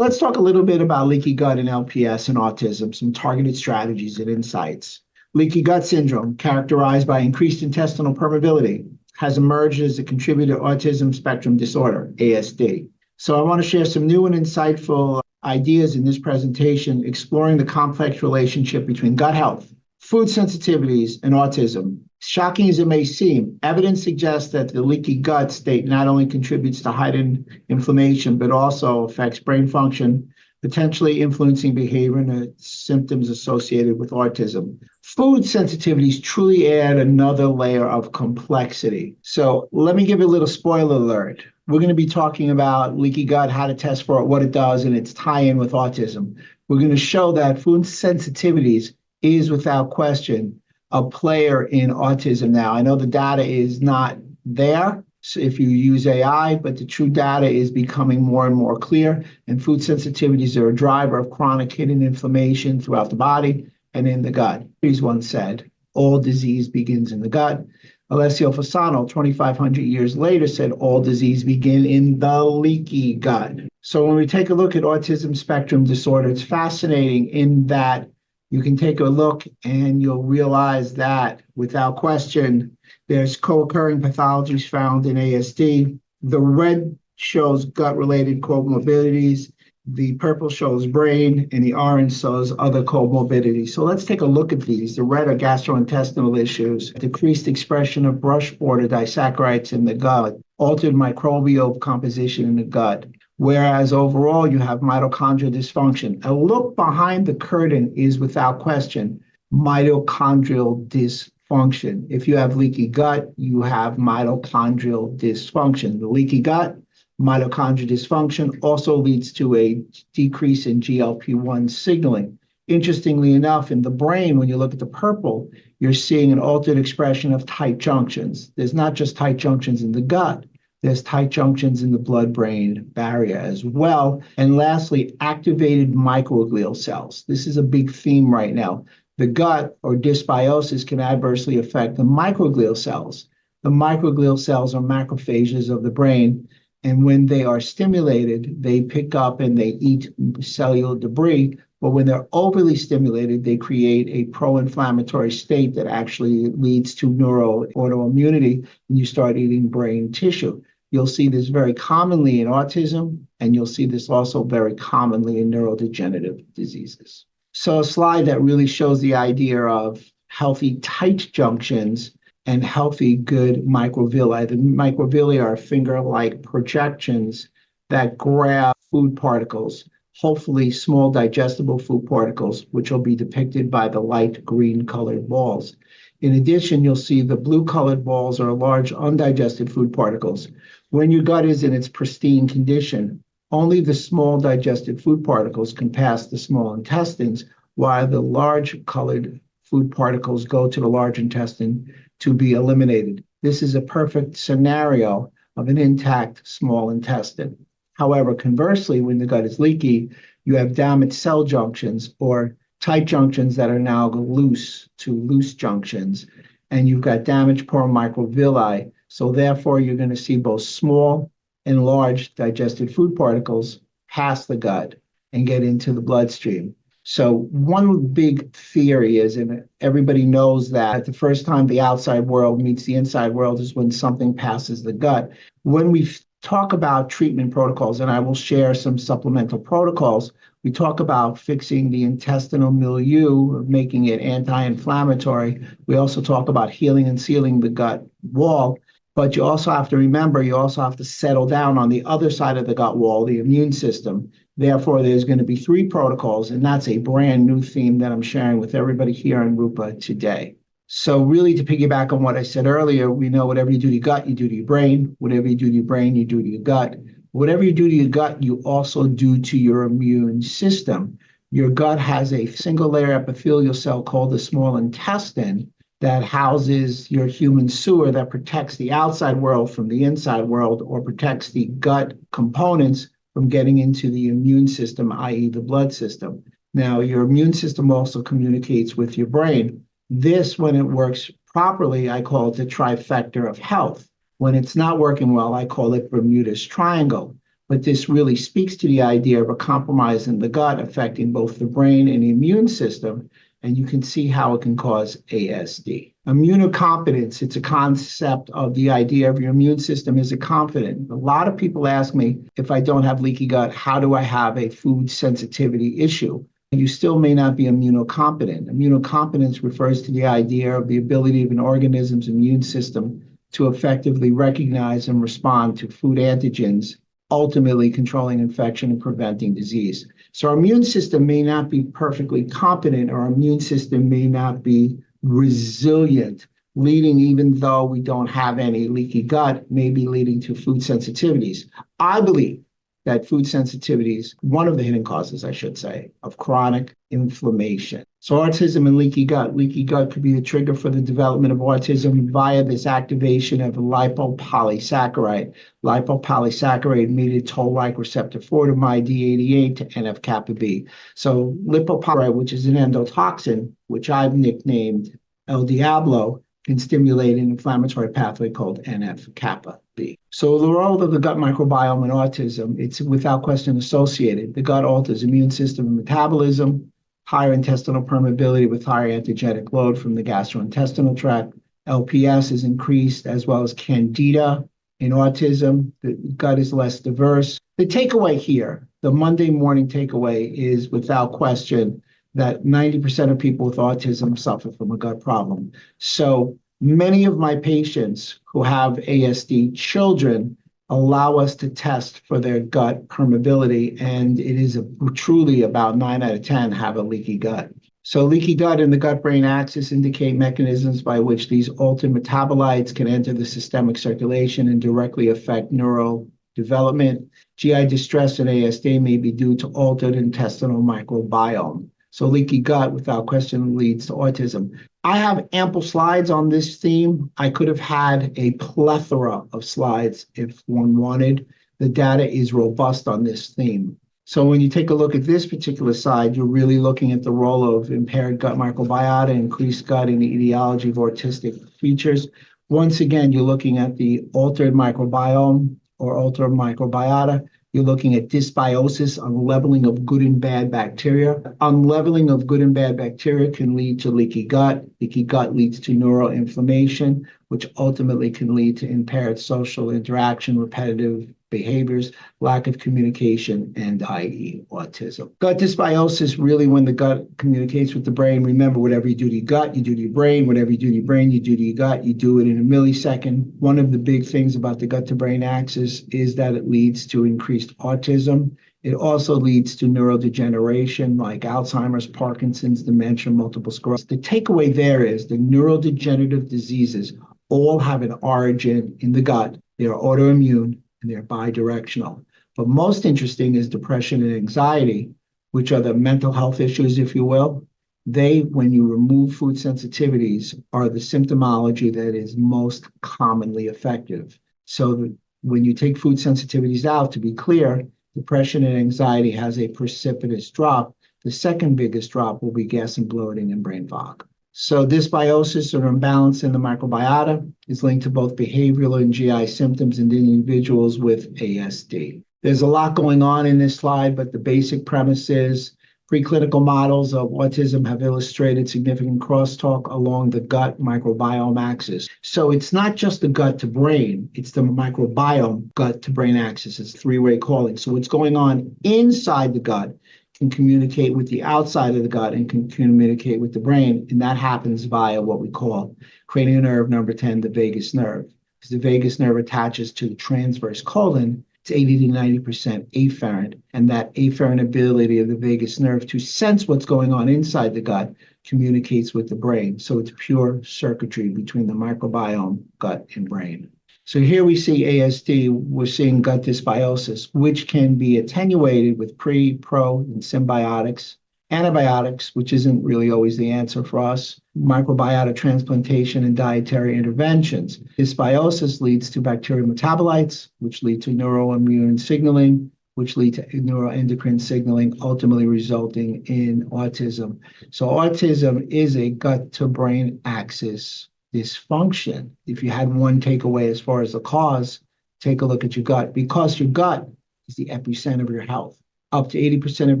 So let's talk a little bit about leaky gut and LPS and autism, some targeted strategies and insights. Leaky gut syndrome, characterized by increased intestinal permeability, has emerged as a contributor to autism spectrum disorder, ASD. So I want to share some new and insightful ideas in this presentation exploring the complex relationship between gut health, food sensitivities, and autism. Shocking as it may seem, evidence suggests that the leaky gut state not only contributes to heightened inflammation, but also affects brain function, potentially influencing behavior and symptoms associated with autism. Food sensitivities truly add another layer of complexity. So let me give you a little spoiler alert. We're going to be talking about leaky gut, how to test for it, what it does, and its tie-in with autism. We're going to show that food sensitivities is without question a player in autism now. I know the data is not there if you use AI, but the true data is becoming more and more clear, and food sensitivities are a driver of chronic hidden inflammation throughout the body and in the gut. He's once said, all disease begins in the gut. Alessio Fasano, 2,500 years later, said all disease begin in the leaky gut. So when we take a look at autism spectrum disorder, it's fascinating in that you can take a look and you'll realize that without question, there's co-occurring pathologies found in ASD. The red shows gut-related comorbidities, the purple shows brain, and the orange shows other comorbidities. So let's take a look at these. The red are gastrointestinal issues, decreased expression of brush border disaccharides in the gut, altered microbial composition in the gut, whereas overall you have mitochondrial dysfunction. A look behind the curtain is without question mitochondrial dysfunction. If you have leaky gut, you have mitochondrial dysfunction. The leaky gut, mitochondrial dysfunction also leads to a decrease in GLP-1 signaling. Interestingly enough, in the brain, when you look at the purple, you're seeing an altered expression of tight junctions. There's not just tight junctions in the gut, there's tight junctions in the blood-brain barrier as well. And lastly, activated microglial cells. This is a big theme right now. The gut or dysbiosis can adversely affect the microglial cells. The microglial cells are macrophages of the brain, and when they are stimulated, they pick up and they eat cellular debris. But when they're overly stimulated, they create a pro-inflammatory state that actually leads to autoimmunity, and you start eating brain tissue. You'll see this very commonly in autism, and you'll see this also very commonly in neurodegenerative diseases. So a slide that really shows the idea of healthy tight junctions and healthy good microvilli. The microvilli are finger-like projections that grab food particles, hopefully small digestible food particles, which will be depicted by the light green colored balls. In addition, you'll see the blue colored balls are large undigested food particles. When your gut is in its pristine condition, only the small digested food particles can pass the small intestines, while the large colored food particles go to the large intestine to be eliminated. This is a perfect scenario of an intact small intestine. However, conversely, when the gut is leaky, you have damaged cell junctions or tight junctions that are now loose to loose junctions, and you've got damaged microvilli. So therefore, you're going to see both small and large digested food particles pass the gut and get into the bloodstream. So one big theory is, and everybody knows that the first time the outside world meets the inside world is when something passes the gut. When we talk about treatment protocols, and I will share some supplemental protocols, we talk about fixing the intestinal milieu, making it anti-inflammatory. We also talk about healing and sealing the gut wall. But you also have to remember, you also have to settle down on the other side of the gut wall, the immune system. Therefore, there's going to be 3 protocols, and that's a brand new theme that I'm sharing with everybody here in Rupa today. So really, to piggyback on what I said earlier, we know whatever you do to your gut, you do to your brain. Whatever you do to your brain, you do to your gut. Whatever you do to your gut, you also do to your immune system. Your gut has a single-layer epithelial cell called the small intestine that houses your human sewer that protects the outside world from the inside world, or protects the gut components from getting into the immune system, i.e. the blood system. Now, your immune system also communicates with your brain. This, when it works properly, I call it the trifecta of health. When it's not working well, I call it Bermuda's Triangle. but this really speaks to the idea of a compromise in the gut affecting both the brain and the immune system, and you can see how it can cause ASD. Immunocompetence, it's a concept of the idea of your immune system is confident. A lot of people ask me, if I don't have leaky gut, how do I have a food sensitivity issue? You still may not be immunocompetent. Immunocompetence refers to the idea of the ability of an organism's immune system to effectively recognize and respond to food antigens, ultimately controlling infection and preventing disease. So our immune system may not be perfectly competent, or our immune system may not be resilient, leading, even though we don't have any leaky gut, may be leading to food sensitivities. I believe that food sensitivities, one of the hidden causes, I should say, of chronic inflammation. So autism and leaky gut. Leaky gut could be the trigger for the development of autism via this activation of a lipopolysaccharide. Lipopolysaccharide mediated toll-like receptor 4 to MyD88 to NF-kappa B. So lipopolysaccharides, which is an endotoxin, which I've nicknamed El Diablo, can stimulate an inflammatory pathway called NF-kappa B. So the role of the gut microbiome in autism, it's without question associated. The gut alters immune system and metabolism, higher intestinal permeability with higher antigenic load from the gastrointestinal tract. LPS is increased, as well as Candida. In autism, the gut is less diverse. The takeaway here, the Monday morning takeaway, is without question that 90% of people with autism suffer from a gut problem. So many of my patients who have ASD children allow us to test for their gut permeability, and it is truly about 9 out of 10 have a leaky gut. So leaky gut and the gut-brain axis indicate mechanisms by which these altered metabolites can enter the systemic circulation and directly affect neural development. GI distress in ASD may be due to altered intestinal microbiome. So leaky gut, without question, leads to autism. I have ample slides on this theme. I could have had a plethora of slides if one wanted. The data is robust on this theme. So when you take a look at this particular slide, you're really looking at the role of impaired gut microbiota, increased gut, and the etiology of autistic features. Once again, you're looking at the altered microbiome or altered microbiota. You're looking at dysbiosis, unleveling of good and bad bacteria. Unleveling of good and bad bacteria can lead to leaky gut. Leaky gut leads to neuroinflammation, which ultimately can lead to impaired social interaction, repetitive behaviors, lack of communication, and i.e. autism. Gut dysbiosis, really when the gut communicates with the brain. Remember, whatever you do to your gut, you do to your brain. Whatever you do to your brain, you do to your gut. You do it in a millisecond. One of the big things about the gut-to-brain axis is that it leads to increased autism. It also leads to neurodegeneration like Alzheimer's, Parkinson's, dementia, multiple sclerosis. The takeaway there is the neurodegenerative diseases all have an origin in the gut. They are autoimmune and they're bidirectional. But most interesting is depression and anxiety, which are the mental health issues, if you will. They, when you remove food sensitivities, are the symptomology that is most commonly effective. So when you take food sensitivities out, to be clear, depression and anxiety has a precipitous drop. The second biggest drop will be gas and bloating and brain fog. So dysbiosis or imbalance in the microbiota is linked to both behavioral and GI symptoms in individuals with ASD. There's a lot going on in this slide, but the basic premise is preclinical models of autism have illustrated significant crosstalk along the gut microbiome axis. So it's not just the gut to brain, it's the microbiome gut to brain axis. It's three-way calling. So what's going on inside the gut can communicate with the outside of the gut and can communicate with the brain. And that happens via what we call cranial nerve number 10, the vagus nerve. Because the vagus nerve attaches to the transverse colon, it's 80 to 90% afferent. And that afferent ability of the vagus nerve to sense what's going on inside the gut communicates with the brain. So it's pure circuitry between the microbiome, gut, and brain. So here we see ASD, we're seeing gut dysbiosis, which can be attenuated with pre, pro, and symbiotics, antibiotics, which isn't really always the answer for us, microbiota transplantation, and dietary interventions. Dysbiosis leads to bacterial metabolites, which lead to neuroimmune signaling, which lead to neuroendocrine signaling, ultimately resulting in autism. So autism is a gut-to-brain axis dysfunction. If you had one takeaway as far as the cause, take a look at your gut. Because your gut is the epicenter of your health. Up to 80% of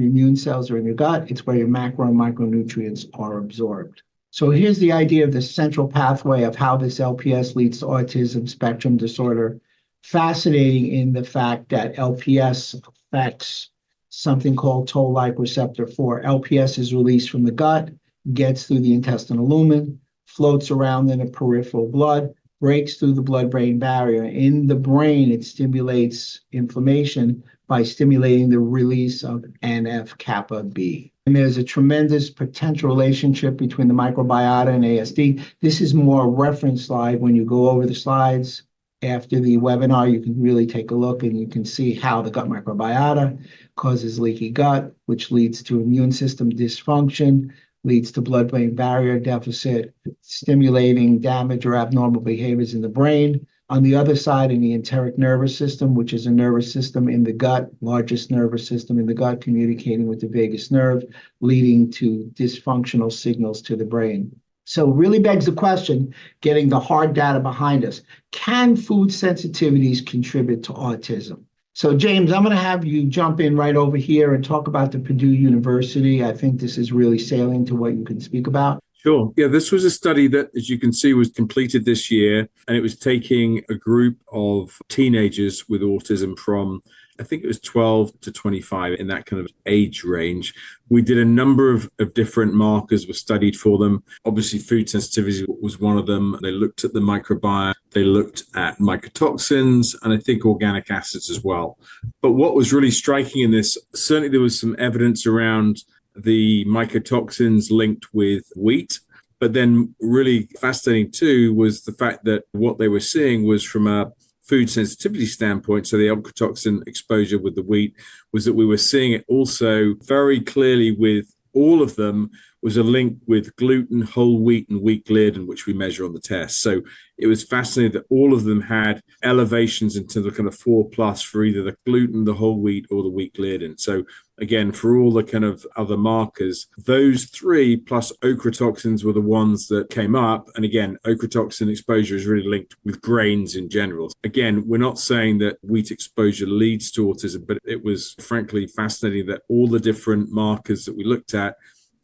your immune cells are in your gut. It's where your macro and micronutrients are absorbed. So here's the idea of the central pathway of how this LPS leads to autism spectrum disorder. Fascinating in the fact that LPS affects something called toll-like receptor 4. LPS is released from the gut, gets through the intestinal lumen, floats around in the peripheral blood, breaks through the blood-brain barrier. In the brain, it stimulates inflammation by stimulating the release of NF-kappa B. And there's a tremendous potential relationship between the microbiota and ASD. This is more a reference slide. When you go over the slides after the webinar, you can really take a look and you can see how the gut microbiota causes leaky gut, which leads to immune system dysfunction, leads to blood-brain barrier deficit, stimulating damage or abnormal behaviors in the brain. On the other side, in the enteric nervous system, which is a nervous system in the gut, largest nervous system in the gut, communicating with the vagus nerve, leading to dysfunctional signals to the brain. So it really begs the question, getting the hard data behind us, can food sensitivities contribute to autism? So James, I'm going to have you jump in right over here and talk about the Purdue University. I think this is really salient to what you can speak about. Sure. Yeah, this was a study that, as you can see, was completed this year, and it was taking a group of teenagers with autism from, I think it was 12 to 25, in that kind of age range. We did a number of different markers were studied for them. Obviously, food sensitivity was one of them. They looked at the microbiome, they looked at mycotoxins, and I think organic acids as well. But what was really striking in this, certainly there was some evidence around the mycotoxins linked with wheat. But then really fascinating too was the fact that what they were seeing was from a food sensitivity standpoint, so the mycotoxin exposure with the wheat, was that we were seeing it also very clearly with all of them was a link with gluten, whole wheat, and wheat gluten, which we measure on the test. So it was fascinating that all of them had elevations into the kind of 4+ for either the gluten, the whole wheat, or the wheat gluten. So again, for all the kind of other markers, those three plus ochratoxins were the ones that came up. And again, ochratoxin exposure is really linked with grains in general. Again, we're not saying that wheat exposure leads to autism, but it was frankly fascinating that all the different markers that we looked at,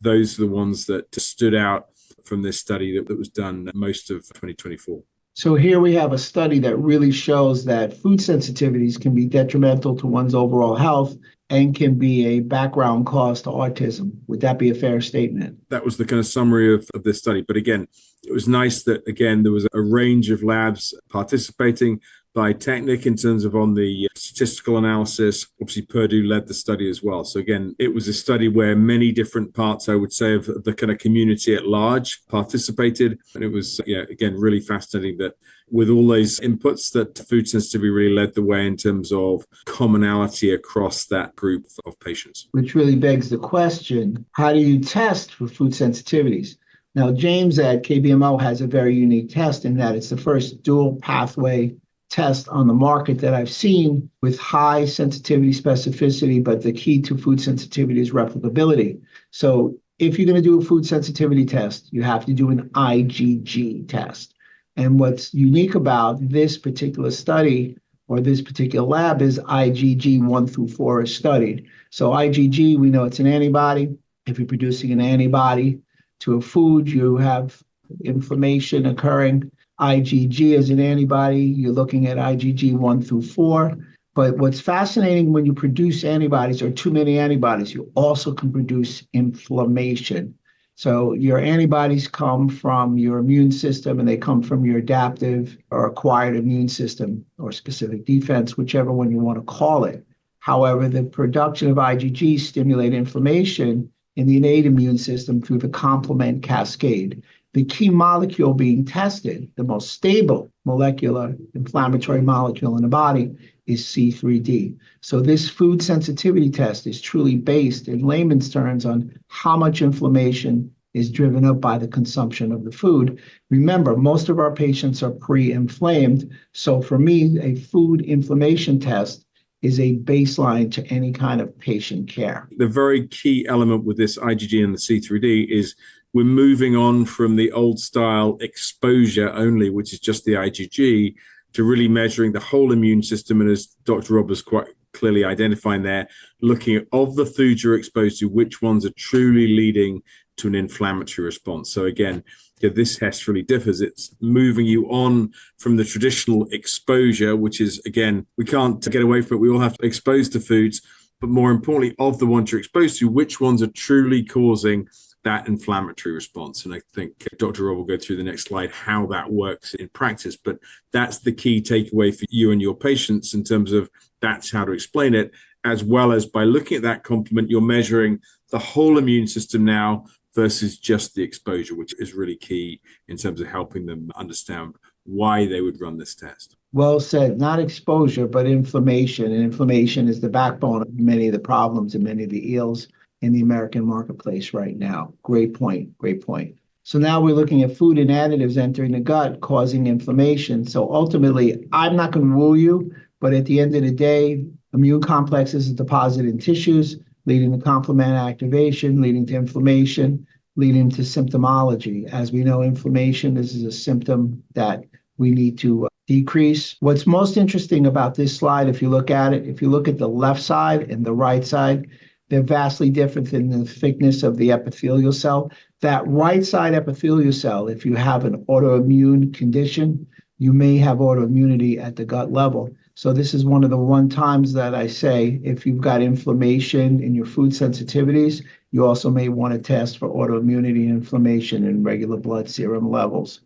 those are the ones that stood out from this study that was done most of 2024. So here we have a study that really shows that food sensitivities can be detrimental to one's overall health and can be a background cause to autism. Would that be a fair statement? That was the kind of summary of this study. But again, it was nice that, again, there was a range of labs participating by Technic in terms of on the statistical analysis. Obviously, Purdue led the study as well. So again, it was a study where many different parts, I would say, of the kind of community at large participated. And it was, again, really fascinating that with all those inputs that food sensitivity really led the way in terms of commonality across that group of patients. Which really begs the question, how do you test for food sensitivities? Now, James at KBMO has a very unique test in that it's the first dual pathway test on the market that I've seen with high sensitivity specificity, but the key to food sensitivity is replicability. So if you're going to do a food sensitivity test, you have to do an IgG test. And what's unique about this particular study or this particular lab is IgG 1 through 4 is studied. So IgG, we know it's an antibody. If you're producing an antibody to a food, you have inflammation occurring. IgG as an antibody, you're looking at IgG 1 through 4. But what's fascinating when you produce antibodies or too many antibodies, you also can produce inflammation. So your antibodies come from your immune system and they come from your adaptive or acquired immune system or specific defense, whichever one you want to call it. However, the production of IgG stimulate inflammation in the innate immune system through the complement cascade. The key molecule being tested, the most stable molecular inflammatory molecule in the body, is C3D. So this food sensitivity test is truly based in layman's terms on how much inflammation is driven up by the consumption of the food. Remember, most of our patients are pre-inflamed. So for me, a food inflammation test is a baseline to any kind of patient care. The very key element with this IgG and the C3D is we're moving on from the old style exposure only, which is just the IgG, to really measuring the whole immune system. And as Dr. Rob has quite clearly identifying there, looking at of the foods you're exposed to, which ones are truly leading to an inflammatory response. So again, this test really differs. It's moving you on from the traditional exposure, which is, again, we can't get away from it. We all have to expose to foods, but more importantly, of the ones you're exposed to, which ones are truly causing that inflammatory response. And I think Dr. Rob will go through the next slide how that works in practice. But that's the key takeaway for you and your patients in terms of that's how to explain it, as well as by looking at that complement, you're measuring the whole immune system now versus just the exposure, which is really key in terms of helping them understand why they would run this test. Well said. Not exposure, but inflammation. And inflammation is the backbone of many of the problems and many of the ills in the American marketplace right now. Great point. Great point. So now we're looking at food and additives entering the gut, causing inflammation. So ultimately, I'm not going to rule you, but at the end of the day, immune complexes are deposited in tissues, leading to complement activation, leading to inflammation, leading to symptomology. As we know, inflammation is a symptom that we need to decrease. What's most interesting about this slide, if you look at it, if you look at the left side and the right side, they're vastly different in the thickness of the epithelial cell. That right side epithelial cell, if you have an autoimmune condition, you may have autoimmunity at the gut level. So this is one of the one times that I say, if you've got inflammation in your food sensitivities, you also may want to test for autoimmunity and inflammation in regular blood serum levels.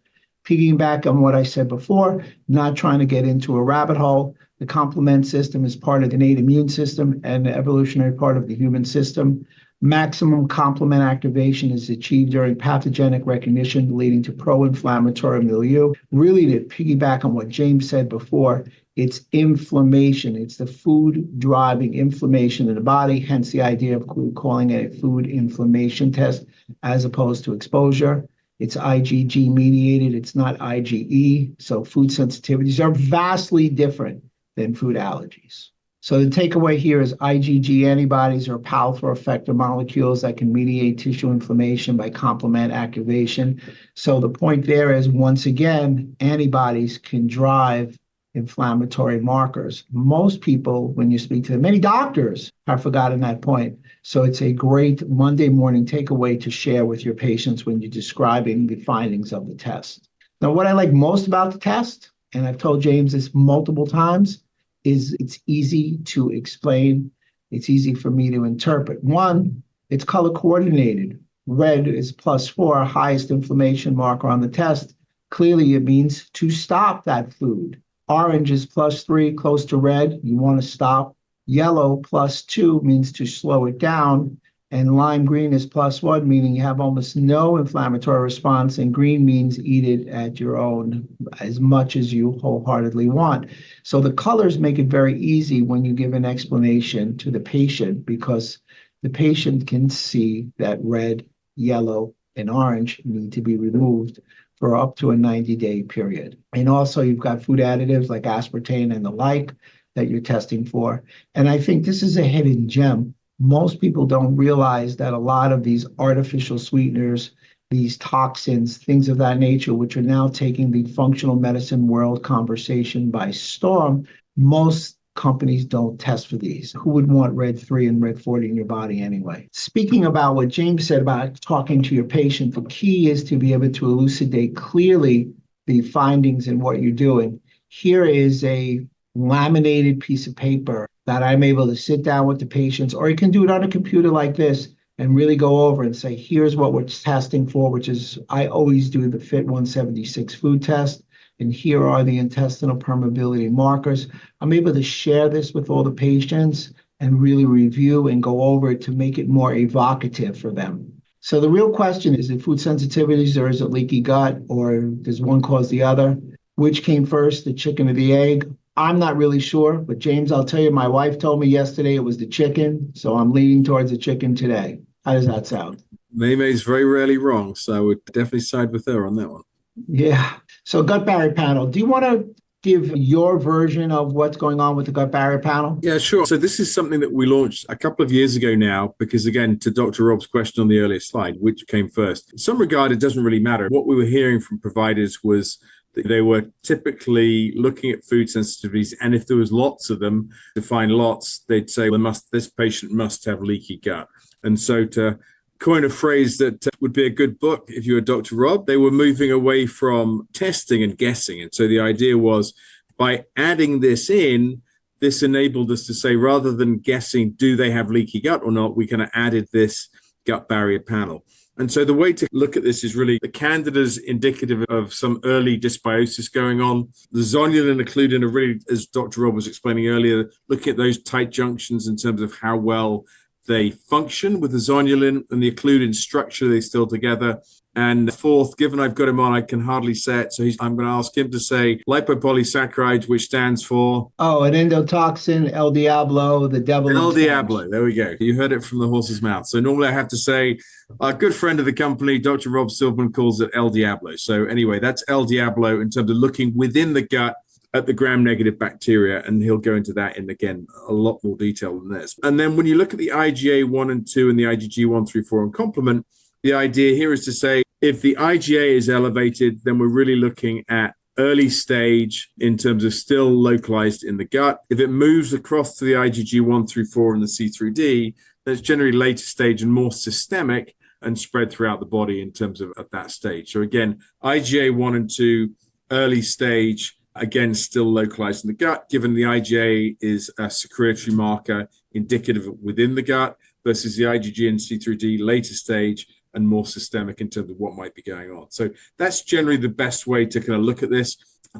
Piggyback on what I said before, not trying to get into a rabbit hole. The complement system is part of the innate immune system and the evolutionary part of the human system. Maximum complement activation is achieved during pathogenic recognition, leading to pro-inflammatory milieu. Really, to piggyback on what James said before, it's inflammation. It's the food driving inflammation in the body, hence the idea of calling it a food inflammation test as opposed to exposure. It's IgG mediated. It's not IgE. So food sensitivities are vastly different than food allergies. So the takeaway here is IgG antibodies are powerful effector molecules that can mediate tissue inflammation by complement activation. So the point there is, once again, antibodies can drive inflammatory markers. Most people, when you speak to them, many doctors have forgotten that point. So it's a great Monday morning takeaway to share with your patients when you're describing the findings of the test. Now, what I like most about the test, and I've told James this multiple times, is it's easy to explain. It's easy for me to interpret. One, it's color coordinated. Red is +4, highest inflammation marker on the test. Clearly, it means to stop that food. Orange is +3, close to red. You want to stop. Yellow +2 means to slow it down. And lime green is +1, meaning you have almost no inflammatory response. And green means eat it at your own, as much as you wholeheartedly want. So the colors make it very easy when you give an explanation to the patient, because the patient can see that red, yellow, and orange need to be removed for up to a 90-day period. And also you've got food additives like aspartame and the like that you're testing for. And I think this is a hidden gem. Most people don't realize that a lot of these artificial sweeteners, these toxins, things of that nature, which are now taking the functional medicine world conversation by storm, most companies don't test for these. Who would want red 3 and red 40 in your body anyway? Speaking about what James said about talking to your patient, the key is to be able to elucidate clearly the findings and what you're doing. Here is a laminated piece of paper that I'm able to sit down with the patients, or you can do it on a computer like this and really go over and say, here's what we're testing for, which is, I always do the FIT 176 food test, and here are the intestinal permeability markers. I'm able to share this with all the patients and really review and go over it to make it more evocative for them. So the real question is it food sensitivities or is it leaky gut, or does one cause the other? Which came first, the chicken or the egg? I'm not really sure, but James, I'll tell you, my wife told me yesterday it was the chicken, so I'm leaning towards the chicken today. How does that sound? Mayme's very rarely wrong, so I would definitely side with her on that one. Yeah. So gut barrier panel, do you want to give your version of what's going on with the gut barrier panel? Yeah, sure. So this is something that we launched a couple of years ago now, because again, to Dr. Rob's question on the earlier slide, which came first? In some regard, it doesn't really matter. What we were hearing from providers was They were typically looking at food sensitivities, and if there was lots of them, define lots, they'd say, this patient must have leaky gut. And so to coin a phrase that would be a good book if you were Dr. Rob, they were moving away from testing and guessing. And so the idea was, by adding this in, this enabled us to say, rather than guessing, do they have leaky gut or not, we kind of added this gut barrier panel. And so the way to look at this is really the Candida's indicative of some early dysbiosis going on. The zonulin occludin are really, as Dr. Rob was explaining earlier, looking at those tight junctions in terms of how well they function with the zonulin and the occludin structure, they still together. And fourth, given I've got him on, I can hardly say it, so I'm going to ask him to say lipopolysaccharides, which stands for... Oh, an endotoxin, El Diablo, the devil. El Diablo, there we go. You heard it from the horse's mouth. So normally I have to say, a good friend of the company, Dr. Rob Silverman, calls it El Diablo. So anyway, that's El Diablo in terms of looking within the gut at the gram-negative bacteria, and he'll go into that in, again, a lot more detail than this. And then when you look at the IgA 1 and 2 and the IgG 1 through 4 and complement, the idea here is to say, if the IgA is elevated, then we're really looking at early stage in terms of still localized in the gut. If it moves across to the IgG 1 through 4 and the C through D, then it's generally later stage and more systemic and spread throughout the body in terms of that stage. So again, IgA 1 and 2, early stage, again, still localized in the gut, given the IgA is a secretory marker indicative of within the gut versus the IgG and C through D, later stage, and more systemic in terms of what might be going on. So that's generally the best way to kind of look at this.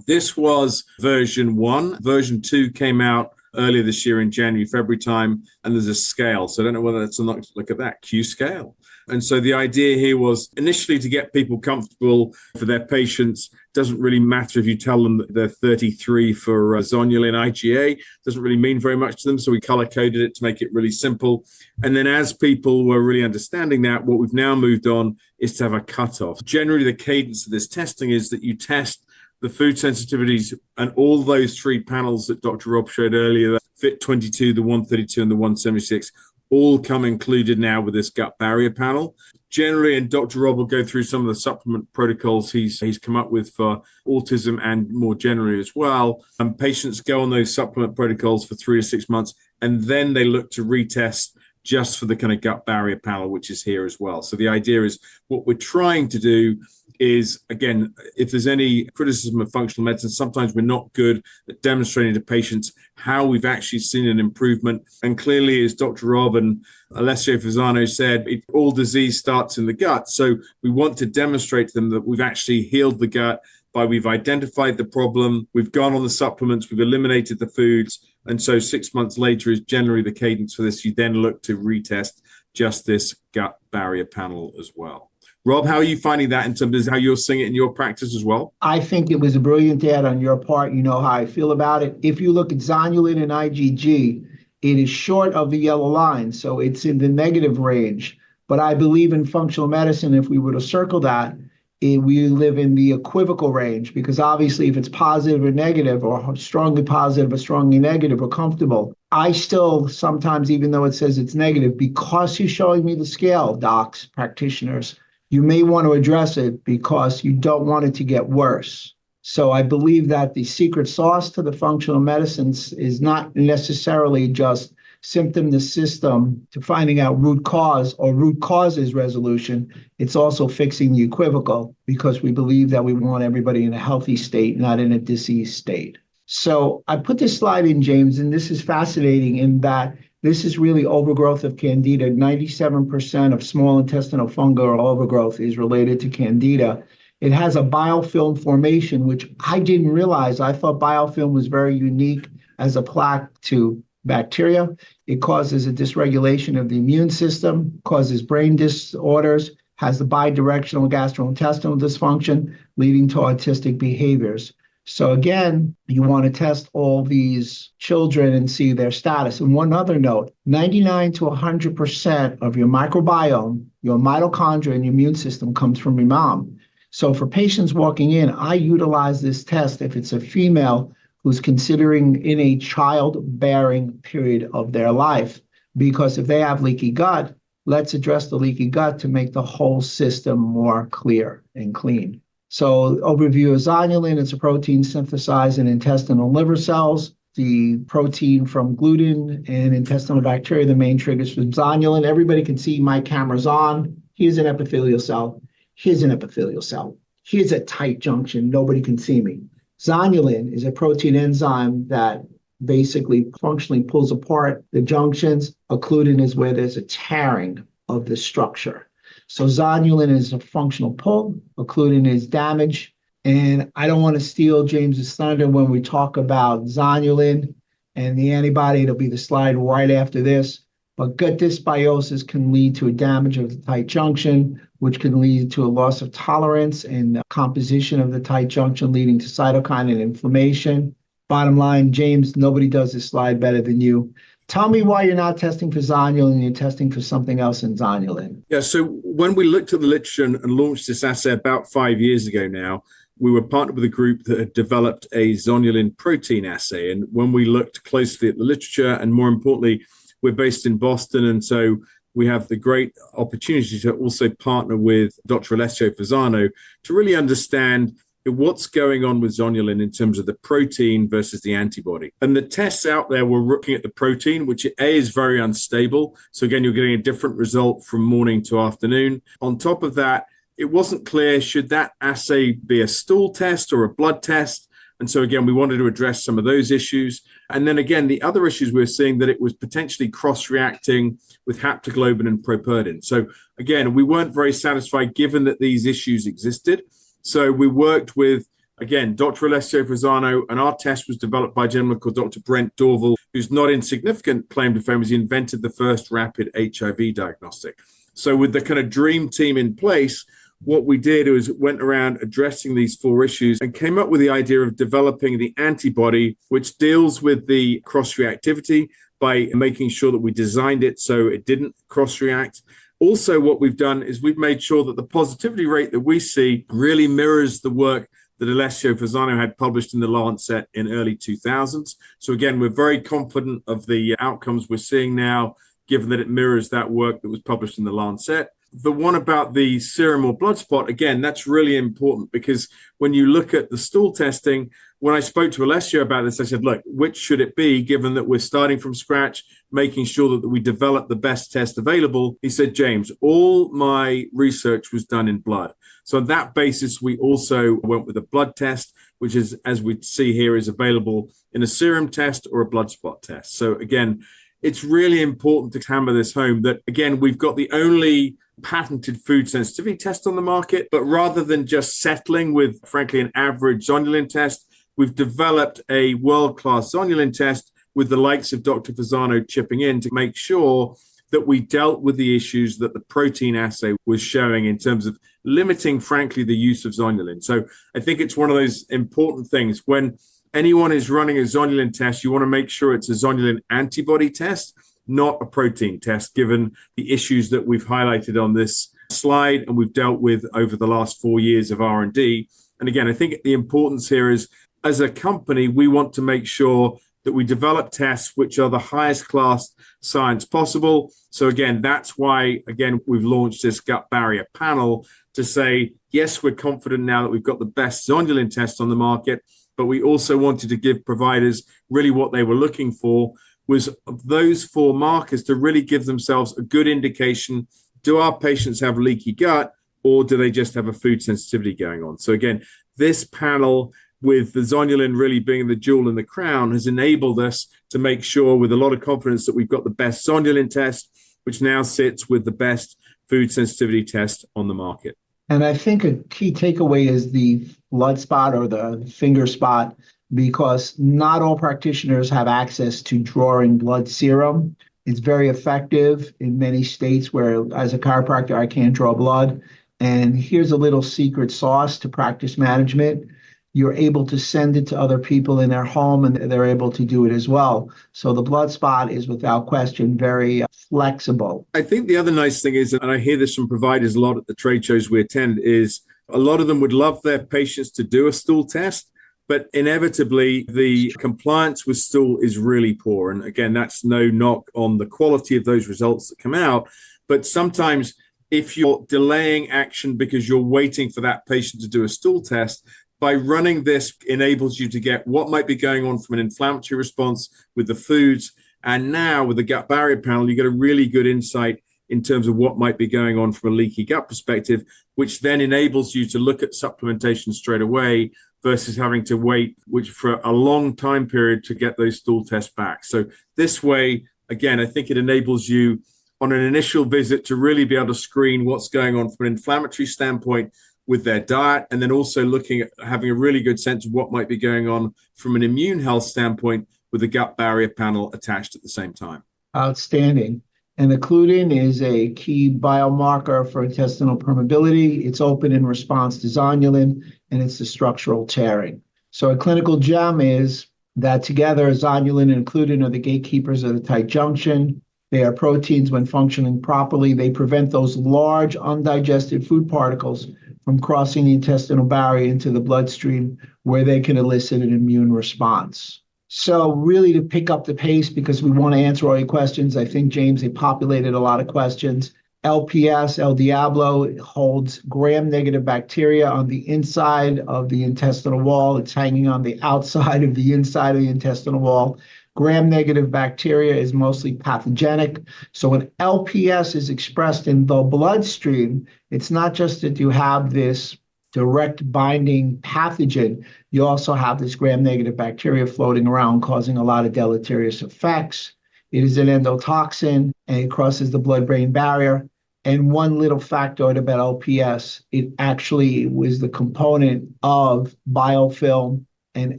This was version 1. Version 2 came out earlier this year in January, February time, and there's a scale. So I don't know whether that's enough to look at that, Q scale. And so the idea here was initially to get people comfortable for their patients. Doesn't really matter if you tell them that they're 33 for zonulin IgA. Doesn't really mean very much to them. So we color-coded it to make it really simple. And then as people were really understanding that, what we've now moved on is to have a cutoff. Generally, the cadence of this testing is that you test the food sensitivities and all those 3 panels that Dr. Rob showed earlier, the FIT22, the 132, and the 176, all come included now with this gut barrier panel. Generally, and Dr. Rob will go through some of the supplement protocols he's come up with for autism and more generally as well. Patients go on those supplement protocols for 3 to 6 months, and then they look to retest just for the kind of gut barrier panel, which is here as well. So the idea is what we're trying to do is, again, if there's any criticism of functional medicine, sometimes we're not good at demonstrating to patients how we've actually seen an improvement. And clearly, as Dr. Rob and Alessio Fasano said, all disease starts in the gut. So we want to demonstrate to them that we've actually healed the gut by we've identified the problem, we've gone on the supplements, we've eliminated the foods. And so 6 months later is generally the cadence for this. You then look to retest just this gut barrier panel as well. Rob, how are you finding that in terms of how you're seeing it in your practice as well? I think it was a brilliant ad on your part. You know how I feel about it. If you look at zonulin and IgG, it is short of the yellow line, so it's in the negative range. But I believe in functional medicine, if we were to circle that, we live in the equivocal range, because obviously if it's positive or negative, or strongly positive or strongly negative or comfortable, I still sometimes, even though it says it's negative, because you're showing me the scale, docs, practitioners, you may want to address it because you don't want it to get worse. So I believe that the secret sauce to the functional medicines is not necessarily just symptom to system to finding out root cause or root causes resolution. It's also fixing the equivocal, because we believe that we want everybody in a healthy state, not in a diseased state. So I put this slide in, James, and this is fascinating in that this is really overgrowth of Candida. 97% of small intestinal fungal overgrowth is related to Candida. It has a biofilm formation, which I didn't realize. I thought biofilm was very unique as a plaque to bacteria. It causes a dysregulation of the immune system, causes brain disorders, has the bidirectional gastrointestinal dysfunction, leading to autistic behaviors. So again, you want to test all these children and see their status. And one other note, 99 to 100% of your microbiome, your mitochondria and your immune system comes from your mom. So for patients walking in, I utilize this test if it's a female who's considering in a childbearing period of their life. Because if they have leaky gut, let's address the leaky gut to make the whole system more clear and clean. So overview of zonulin, it's a protein synthesized in intestinal and liver cells. The protein from gluten and intestinal bacteria, the main triggers for zonulin. Everybody can see my camera's on. Here's an epithelial cell. Here's an epithelial cell. Here's a tight junction. Nobody can see me. Zonulin is a protein enzyme that basically functionally pulls apart the junctions. Occludin is where there's a tearing of the structure. So zonulin is a functional pull. Occludin is damage. And I don't want to steal James's thunder when we talk about zonulin and the antibody. It'll be the slide right after this. But gut dysbiosis can lead to a damage of the tight junction, which can lead to a loss of tolerance and composition of the tight junction, leading to cytokine and inflammation. Bottom line, James, nobody does this slide better than you. Tell me why you're not testing for zonulin and you're testing for something else in zonulin. Yeah, so when we looked at the literature and launched this assay about 5 years ago now, we were partnered with a group that had developed a zonulin protein assay. And when we looked closely at the literature, and more importantly, we're based in Boston, and so we have the great opportunity to also partner with Dr. Alessio Fasano to really understand what's going on with zonulin in terms of the protein versus the antibody. And the tests out there were looking at the protein, which is very unstable. So again, you're getting a different result from morning to afternoon. On top of that, it wasn't clear, should that assay be a stool test or a blood test? And so again, we wanted to address some of those issues. And then again, the other issues we were seeing that it was potentially cross-reacting with haptoglobin and properdin. So again, we weren't very satisfied given that these issues existed. So we worked with, again, Dr. Alessio Fasano, and our test was developed by a gentleman called Dr. Brent Dorval, who's not insignificant claim to fame as he invented the first rapid HIV diagnostic. So with the kind of dream team in place, what we did was went around addressing these 4 issues and came up with the idea of developing the antibody, which deals with the cross-reactivity by making sure that we designed it so it didn't cross-react. Also, what we've done is we've made sure that the positivity rate that we see really mirrors the work that Alessio Fasano had published in the Lancet in early 2000s. So again, we're very confident of the outcomes we're seeing now, given that it mirrors that work that was published in the Lancet. The one about the serum or blood spot, again, that's really important because when you look at the stool testing, when I spoke to Alessio about this, I said, look, which should it be, given that we're starting from scratch, making sure that we develop the best test available? He said, James, all my research was done in blood. So on that basis, we also went with a blood test, which is, as we see here, is available in a serum test or a blood spot test. So again, it's really important to hammer this home that, again, we've got the only patented food sensitivity test on the market, but rather than just settling with, frankly, an average zonulin test, we've developed a world-class zonulin test with the likes of Dr. Fasano chipping in to make sure that we dealt with the issues that the protein assay was showing in terms of limiting, frankly, the use of zonulin. So I think it's one of those important things. When anyone is running a zonulin test, you want to make sure it's a zonulin antibody test, not a protein test, given the issues that we've highlighted on this slide and we've dealt with over the last 4 years of R&D. And again, I think the importance here is, as a company, we want to make sure that we develop tests which are the highest class science possible. So again, that's why, again, we've launched this gut barrier panel to say, yes, we're confident now that we've got the best zonulin test on the market, but we also wanted to give providers really what they were looking for, was those 4 markers to really give themselves a good indication, do our patients have leaky gut or do they just have a food sensitivity going on? So again, this panel with the zonulin really being the jewel in the crown has enabled us to make sure with a lot of confidence that we've got the best zonulin test, which now sits with the best food sensitivity test on the market. And I think a key takeaway is the blood spot or the finger spot, because not all practitioners have access to drawing blood serum. It's very effective in many states where, as a chiropractor, I can't draw blood. And here's a little secret sauce to practice management. You're able to send it to other people in their home and they're able to do it as well. So the blood spot is, without question, very flexible. I think the other nice thing is, and I hear this from providers a lot at the trade shows we attend, is a lot of them would love their patients to do a stool test, but inevitably the compliance with stool is really poor. And again, that's no knock on the quality of those results that come out, but sometimes if you're delaying action because you're waiting for that patient to do a stool test, by running this enables you to get what might be going on from an inflammatory response with the foods. And now with the gut barrier panel, you get a really good insight in terms of what might be going on from a leaky gut perspective, which then enables you to look at supplementation straight away versus having to wait for a long time period to get those stool tests back. So this way, again, I think it enables you on an initial visit to really be able to screen what's going on from an inflammatory standpoint with their diet, and then also looking at having a really good sense of what might be going on from an immune health standpoint with the gut barrier panel attached at the same time. Outstanding. And occludin is a key biomarker for intestinal permeability. It's open in response to zonulin, and it's the structural tearing. So a clinical gem is that together, zonulin and occludin are the gatekeepers of the tight junction. They are proteins when functioning properly. They prevent those large undigested food particles from crossing the intestinal barrier into the bloodstream, where they can elicit an immune response. So really, to pick up the pace, because we want to answer all your questions, I think, James, they populated a lot of questions. LPS, El Diablo, holds gram-negative bacteria on the inside of the intestinal wall. It's hanging on the outside of the inside of the intestinal wall. Gram-negative bacteria is mostly pathogenic. So when LPS is expressed in the bloodstream, it's not just that you have this direct binding pathogen, you also have this gram-negative bacteria floating around causing a lot of deleterious effects. It is an endotoxin, and it crosses the blood-brain barrier. And one little factoid about LPS, it actually was the component of biofilm and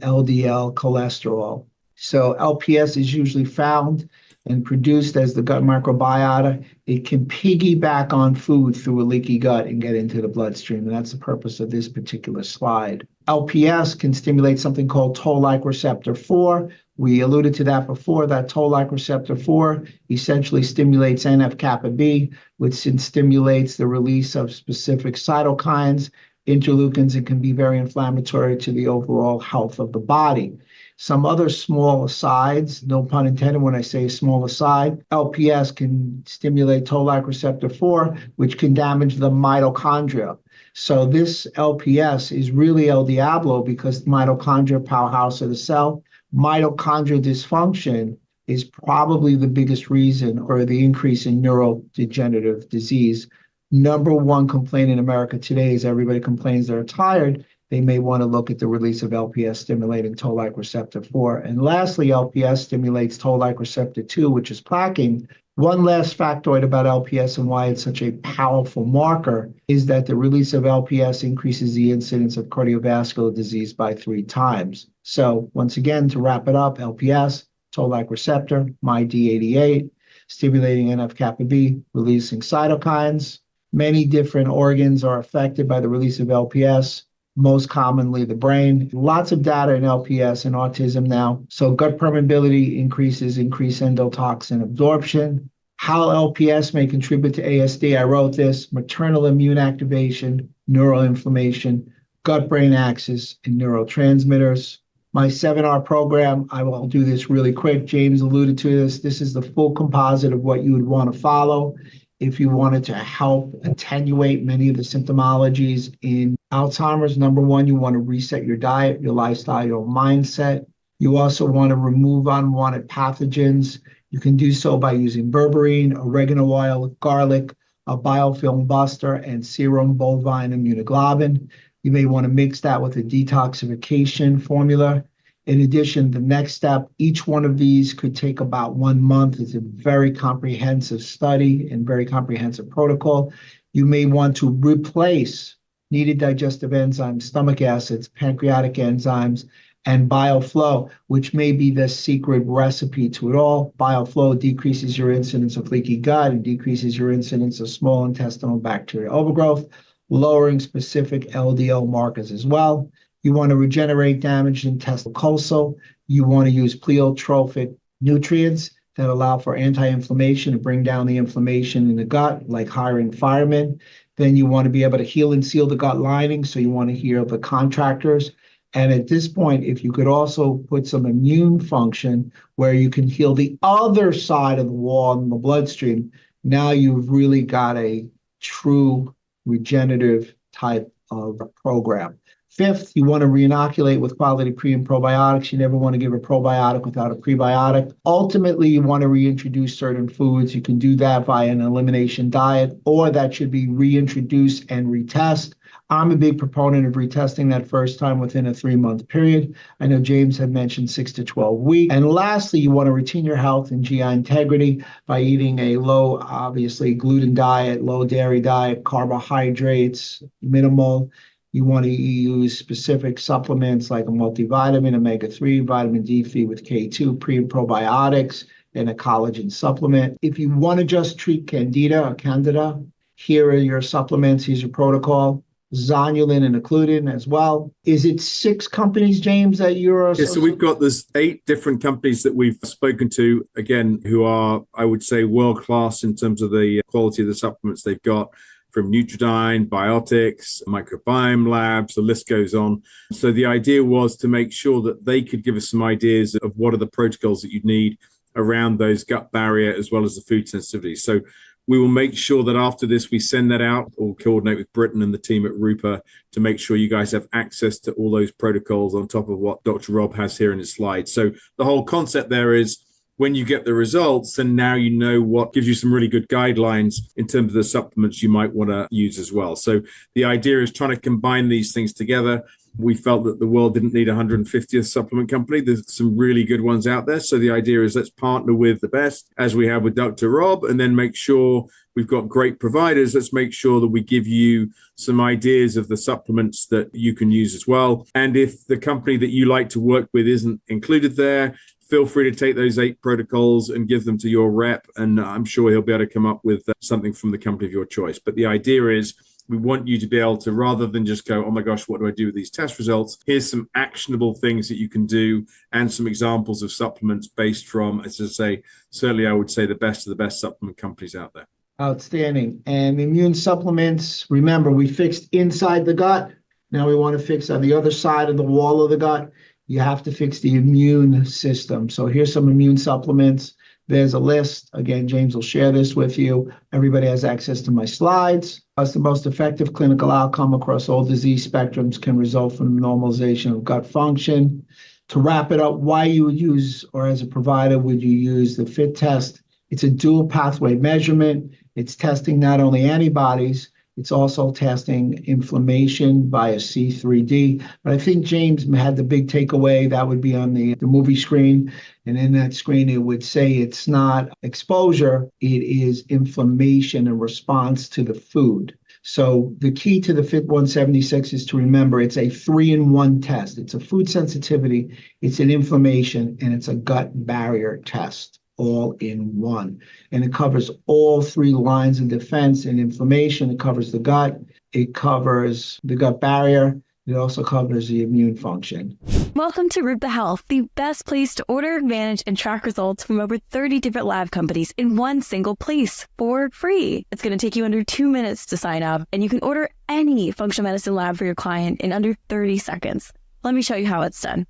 LDL cholesterol. So LPS is usually found and produced as the gut microbiota. It can piggyback on food through a leaky gut and get into the bloodstream, and that's the purpose of this particular slide. LPS can stimulate something called toll-like receptor 4. We alluded to that before. That toll-like receptor 4 essentially stimulates NF-kappa B, which stimulates the release of specific cytokines, interleukins, and can be very inflammatory to the overall health of the body. Some other small asides, no pun intended when I say small aside, LPS can stimulate toll-like receptor 4, which can damage the mitochondria. So this LPS is really El Diablo because the mitochondria powerhouse of the cell. Mitochondrial dysfunction is probably the biggest reason for the increase in neurodegenerative disease. Number one complaint in America today is everybody complains they're tired. They may want to look at the release of LPS stimulating toll-like receptor 4. And lastly, LPS stimulates toll-like receptor 2, which is plaquing. One last factoid about LPS and why it's such a powerful marker is that the release of LPS increases the incidence of cardiovascular disease by 3 times. So once again, to wrap it up, LPS, toll-like receptor, MyD88, stimulating NF-kappa B, releasing cytokines. Many different organs are affected by the release of LPS. Most commonly the brain. Lots of data in LPS and autism now. So gut permeability increased endotoxin absorption. How LPS may contribute to ASD, I wrote this: maternal immune activation, neuroinflammation, gut-brain axis, and neurotransmitters. My 7R program, I will do this really quick. James alluded to this. This is the full composite of what you would want to follow if you wanted to help attenuate many of the symptomologies in Alzheimer's. Number one, you want to reset your diet, your lifestyle, your mindset. You also want to remove unwanted pathogens. You can do so by using berberine, oregano oil, garlic, a biofilm buster, and serum bovine immunoglobulin. You may want to mix that with a detoxification formula. In addition, the next step, each one of these could take about 1 month. It's a very comprehensive study and very comprehensive protocol. You may want to replace needed digestive enzymes, stomach acids, pancreatic enzymes, and bioflow, which may be the secret recipe to it all. Bioflow decreases your incidence of leaky gut and decreases your incidence of small intestinal bacterial overgrowth, lowering specific LDL markers as well. You want to regenerate damaged intestinal colso. You want to use pleiotropic nutrients that allow for anti-inflammation to bring down the inflammation in the gut, like hiring firemen. Then you want to be able to heal and seal the gut lining, so you want to heal the contractors. And at this point, if you could also put some immune function where you can heal the other side of the wall in the bloodstream, now you've really got a true regenerative type of program. Fifth, you want to reinoculate with quality pre and probiotics. You never want to give a probiotic without a prebiotic. Ultimately, you want to reintroduce certain foods. You can do that via an elimination diet, or that should be reintroduced and retest. I'm a big proponent of retesting that first time within a 3-month period. I know James had mentioned 6 to 12 weeks. And lastly, you want to retain your health and GI integrity by eating a low, obviously, gluten diet, low dairy diet, carbohydrates, minimal. You want to use specific supplements like a multivitamin, omega-3, vitamin D feed with K2, pre and probiotics, and a collagen supplement. If you want to just treat Candida, here are your supplements. Here's your protocol. Zonulin and occludin as well. Is it 6 companies, James, that you're... Yeah, so we've got, there's 8 different companies that we've spoken to, again, who are, I would say, world-class in terms of the quality of the supplements they've got, from Nutridyne, Biotics, Microbiome Labs, the list goes on. So the idea was to make sure that they could give us some ideas of what are the protocols that you'd need around those gut barrier as well as the food sensitivities. So we will make sure that after this, we send that out or coordinate with Britton and the team at Rupa to make sure you guys have access to all those protocols on top of what Dr. Rob has here in his slides. So the whole concept there is, when you get the results, and now you know what gives you some really good guidelines in terms of the supplements you might want to use as well. So the idea is trying to combine these things together. We felt that the world didn't need 150th supplement company. There's some really good ones out there. So the idea is let's partner with the best, as we have with Dr. Rob, and then make sure we've got great providers. Let's make sure that we give you some ideas of the supplements that you can use as well. And if the company that you like to work with isn't included there, feel free to take those 8 protocols and give them to your rep, and I'm sure he'll be able to come up with something from the company of your choice. But the idea is we want you to be able to, rather than just go, oh my gosh, what do I do with these test results? Here's some actionable things that you can do and some examples of supplements based from, as I say, certainly I would say the best of the best supplement companies out there. Outstanding. And immune supplements, remember, we fixed inside the gut. Now we want to fix on the other side of the wall of the gut. You have to fix the immune system. So here's some immune supplements. There's a list. Again, James will share this with you. Everybody has access to my slides. That's the most effective clinical outcome across all disease spectrums, can result from normalization of gut function. To wrap it up, why you would use, or as a provider, would you use the FIT test? It's a dual pathway measurement. It's testing not only antibodies, it's also testing inflammation via C3D. But I think James had the big takeaway. That would be on the movie screen. And in that screen, it would say it's not exposure, it is inflammation in response to the food. So the key to the FIT 176 is to remember it's a 3-in-1 test. It's a food sensitivity, it's an inflammation, and it's a gut barrier test. All in one. And it covers all 3 lines of defense and inflammation. It covers the gut, it covers the gut barrier, it also covers the immune function. Welcome to Rupa Health, the best place to order, manage, and track results from over 30 different lab companies in one single place for free. It's going to take you under 2 minutes to sign up, and you can order any functional medicine lab for your client in under 30 seconds. Let me show you how it's done.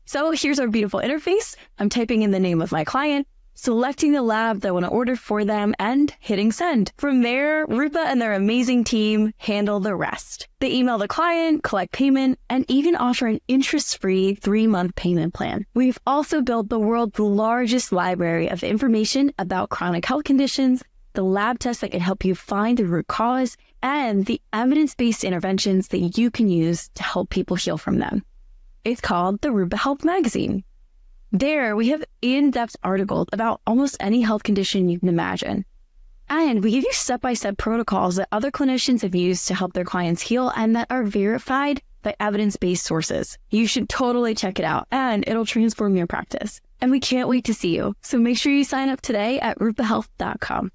So here's our beautiful interface. I'm typing in the name of my client, selecting the lab that I want to order for them, and hitting send. From there, Rupa and their amazing team handle the rest. They email the client, collect payment, and even offer an interest-free 3-month payment plan. We've also built the world's largest library of information about chronic health conditions, the lab tests that can help you find the root cause, and the evidence-based interventions that you can use to help people heal from them. It's called the Rupa Health Magazine. There, we have in-depth articles about almost any health condition you can imagine. And we give you step-by-step protocols that other clinicians have used to help their clients heal and that are verified by evidence-based sources. You should totally check it out, and it'll transform your practice. And we can't wait to see you. So make sure you sign up today at rupahealth.com.